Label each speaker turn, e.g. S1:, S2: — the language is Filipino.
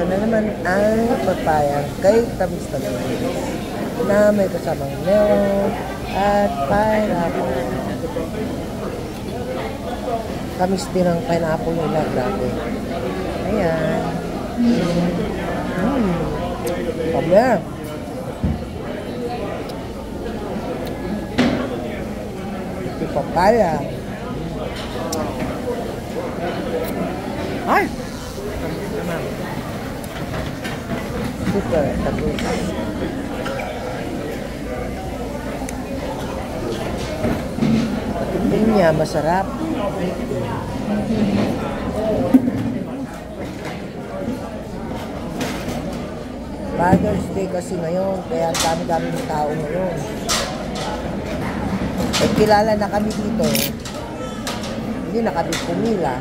S1: na naman ang papayang kay tamis-tamis na may kasamang melon at pineapple. Tamis din ang pineapple nila, grabe. Ayan. Pabler. Ito papaya. Ay! Super, tapos. Pinya, masarap. Father's Day kasi ngayon, kaya ang dami-dami ng tao ngayon. Eh, kilala na kami dito. Hindi na kami pumila.